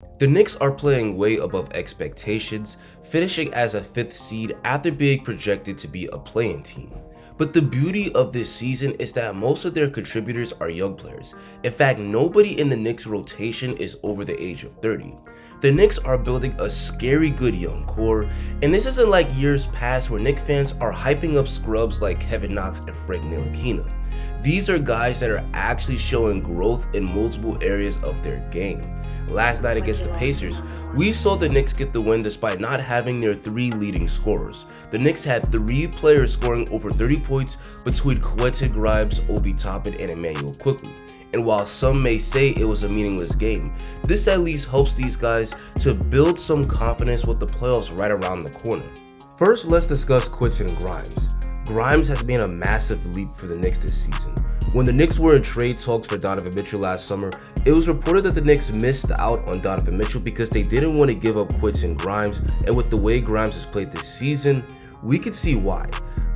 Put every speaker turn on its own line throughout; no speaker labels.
The Knicks are playing way above expectations, finishing as a 5th seed after being projected to be a play-in team. But the beauty of this season is that most of their contributors are young players. In fact, nobody in the Knicks rotation is over the age of 30. The Knicks are building a scary good young core, and this isn't like years past where Knicks fans are hyping up scrubs like Kevin Knox and Frank Ntilikina. These are guys that are actually showing growth in multiple areas of their game. Last night against the Pacers, we saw the Knicks get the win despite not having their 3 leading scorers. The Knicks had 3 players scoring over 30 points between Quentin Grimes, Toppin, and Immanuel Quickley. And while some may say it was a meaningless game, this at least helps these guys to build some confidence with the playoffs right around the corner. First, let's discuss Quentin Grimes. Grimes has been a massive leap for the Knicks this season. When the Knicks were in trade talks for Donovan Mitchell last summer, it was reported that the Knicks missed out on Donovan Mitchell because they didn't want to give up Quentin Grimes, and with the way Grimes has played this season, we could see why.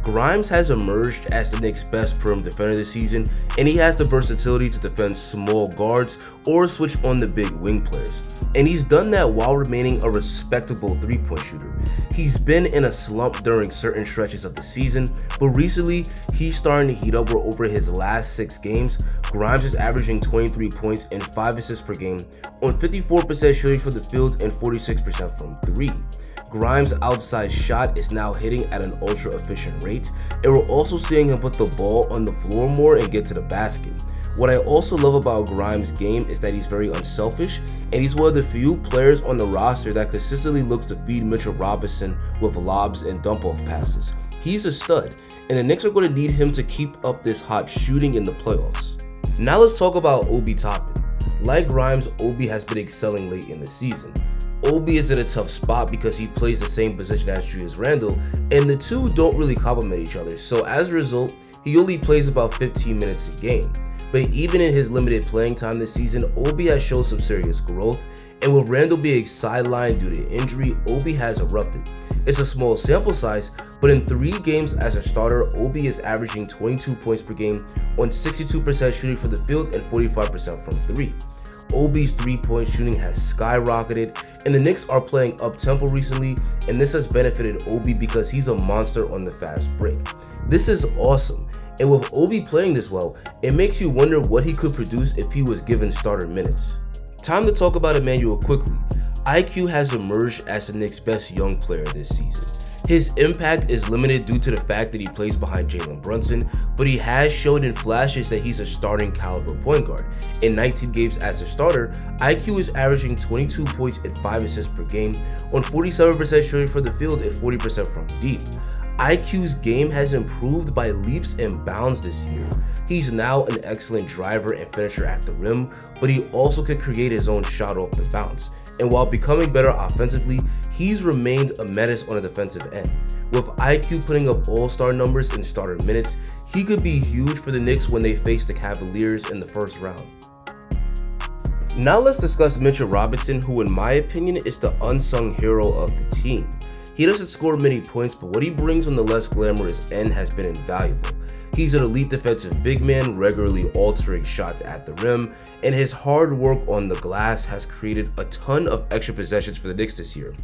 Grimes has emerged as the Knicks' best perimeter defender this season, and he has the versatility to defend small guards or switch on the big wing players. And he's done that while remaining a respectable 3-point shooter. He's been in a slump during certain stretches of the season, but recently he's starting to heat up where over his last 6 games, Grimes is averaging 23 points and 5 assists per game on 54% shooting from the field and 46% from 3. Grimes' outside shot is now hitting at an ultra efficient rate, and we're also seeing him put the ball on the floor more and get to the basket. What I also love about Grimes' game is that he's very unselfish, and he's one of the few players on the roster that consistently looks to feed Mitchell Robinson with lobs and dump-off passes. He's a stud, and the Knicks are going to need him to keep up this hot shooting in the playoffs. Now let's talk about Toppin. Like Grimes, Obi has been excelling late in the season. Obi is in a tough spot because he plays the same position as Julius Randle, and the two don't really complement each other, so as a result, he only plays about 15 minutes a game. But even in his limited playing time this season, Obi has shown some serious growth, and with Randle being sidelined due to injury, Obi has erupted. It's a small sample size, but in 3 games as a starter, Obi is averaging 22 points per game on 62% shooting from the field and 45% from 3. Obi's 3-point shooting has skyrocketed, and the Knicks are playing up-tempo recently, and this has benefited Obi because he's a monster on the fast break. This is awesome, and with Obi playing this well, it makes you wonder what he could produce if he was given starter minutes. Time to talk about Immanuel Quickley. IQ has emerged as the Knicks' best young player this season. His impact is limited due to the fact that he plays behind Jalen Brunson, but he has shown in flashes that he's a starting caliber point guard. In 19 games as a starter, IQ is averaging 22 points and 5 assists per game on 47% shooting from the field and 40% from deep. IQ's game has improved by leaps and bounds this year. He's now an excellent driver and finisher at the rim, but he also can create his own shot off the bounce. And while becoming better offensively, he's remained a menace on the defensive end. With IQ putting up all-star numbers in starter minutes, he could be huge for the Knicks when they face the Cavaliers in the first round. Now let's discuss Mitchell Robinson, who in my opinion is the unsung hero of the team. He doesn't score many points, but what he brings on the less glamorous end has been invaluable. He's an elite defensive big man, regularly altering shots at the rim, and his hard work on the glass has created a ton of extra possessions for the Knicks this year.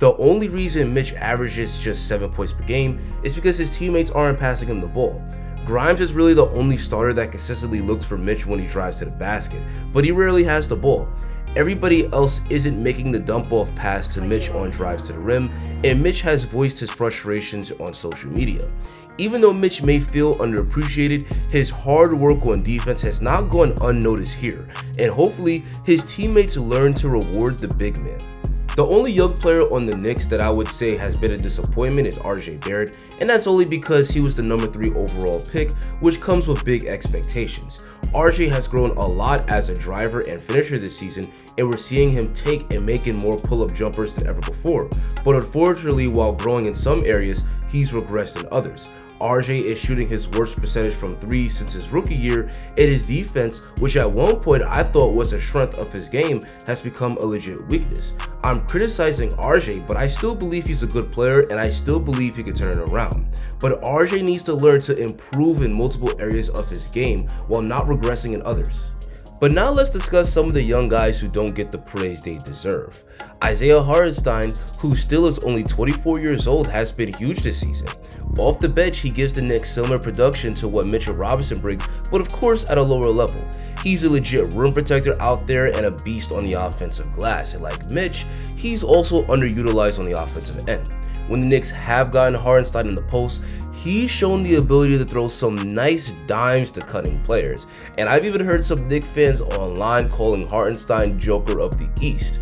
The only reason Mitch averages just 7 points per game is because his teammates aren't passing him the ball. Grimes is really the only starter that consistently looks for Mitch when he drives to the basket, but he rarely has the ball. Everybody else isn't making the dump-off pass to Mitch on drives to the rim, and Mitch has voiced his frustrations on social media. Even though Mitch may feel underappreciated, his hard work on defense has not gone unnoticed here, and hopefully his teammates learn to reward the big man. The only young player on the Knicks that I would say has been a disappointment is Barrett, and that's only because he was the number 3 overall pick, which comes with big expectations. RJ has grown a lot as a driver and finisher this season, and we're seeing him take and making more pull-up jumpers than ever before, but unfortunately while growing in some areas, he's regressed in others. RJ is shooting his worst percentage from 3 since his rookie year, and his defense, which at one point I thought was a strength of his game, has become a legit weakness. I'm criticizing RJ, but I still believe he's a good player and I still believe he can turn it around. But RJ needs to learn to improve in multiple areas of his game while not regressing in others. But now let's discuss some of the young guys who don't get the praise they deserve. Isaiah Hartenstein, who still is only 24 years old, has been huge this season. Off the bench, he gives the Knicks similar production to what Mitchell Robinson brings, but of course at a lower level. He's a legit rim protector out there and a beast on the offensive glass, and like Mitch, he's also underutilized on the offensive end. When the Knicks have gotten Hartenstein in the post, he's shown the ability to throw some nice dimes to cutting players, and I've even heard some Knicks fans online calling Hartenstein Joker of the East.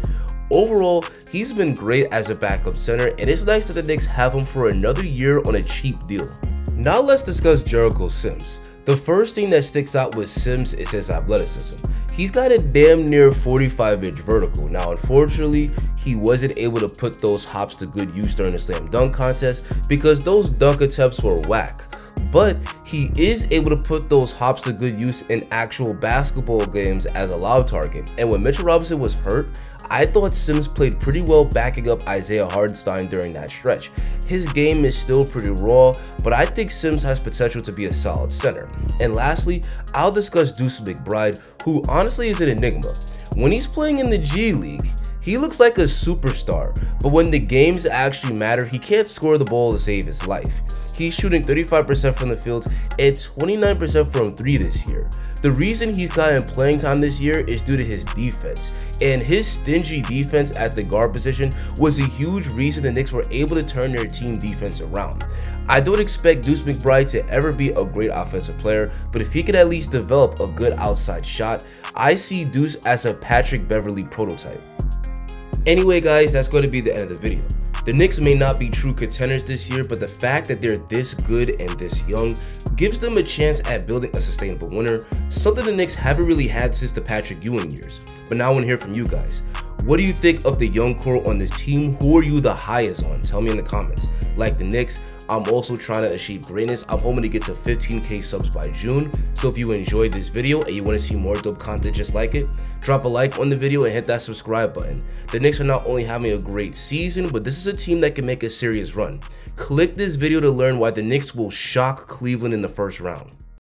Overall, he's been great as a backup center, and it's nice that the Knicks have him for another year on a cheap deal. Now let's discuss Jericho Sims. The first thing that sticks out with Sims is his athleticism. He's got a damn near 45-inch vertical. Now unfortunately, he wasn't able to put those hops to good use during the slam dunk contest because those dunk attempts were whack. But he is able to put those hops to good use in actual basketball games as a lob target. And when Mitchell Robinson was hurt, I thought Sims played pretty well backing up Isaiah Hartenstein during that stretch. His game is still pretty raw, but I think Sims has potential to be a solid center. And lastly, I'll discuss Deuce McBride, who honestly is an enigma. When he's playing in the G League, he looks like a superstar, but when the games actually matter, he can't score the ball to save his life. He's shooting 35% from the field and 29% from 3 this year. The reason he's gotten playing time this year is due to his defense, and his stingy defense at the guard position was a huge reason the Knicks were able to turn their team defense around. I don't expect Deuce McBride to ever be a great offensive player, but if he could at least develop a good outside shot, I see Deuce as a Patrick Beverley prototype. Anyway guys, that's going to be the end of the video. The Knicks may not be true contenders this year, but the fact that they're this good and this young gives them a chance at building a sustainable winner, something the Knicks haven't really had since the Patrick Ewing years. But now I want to hear from you guys. What do you think of the young core on this team? Who are you the highest on? Tell me in the comments. Like the Knicks, I'm also trying to achieve greatness. I'm hoping to get to 15k subs by June. So if you enjoyed this video and you want to see more dope content just like it, drop a like on the video and hit that subscribe button. The Knicks are not only having a great season, but this is a team that can make a serious run. Click this video to learn why the Knicks will shock Cleveland in the first round.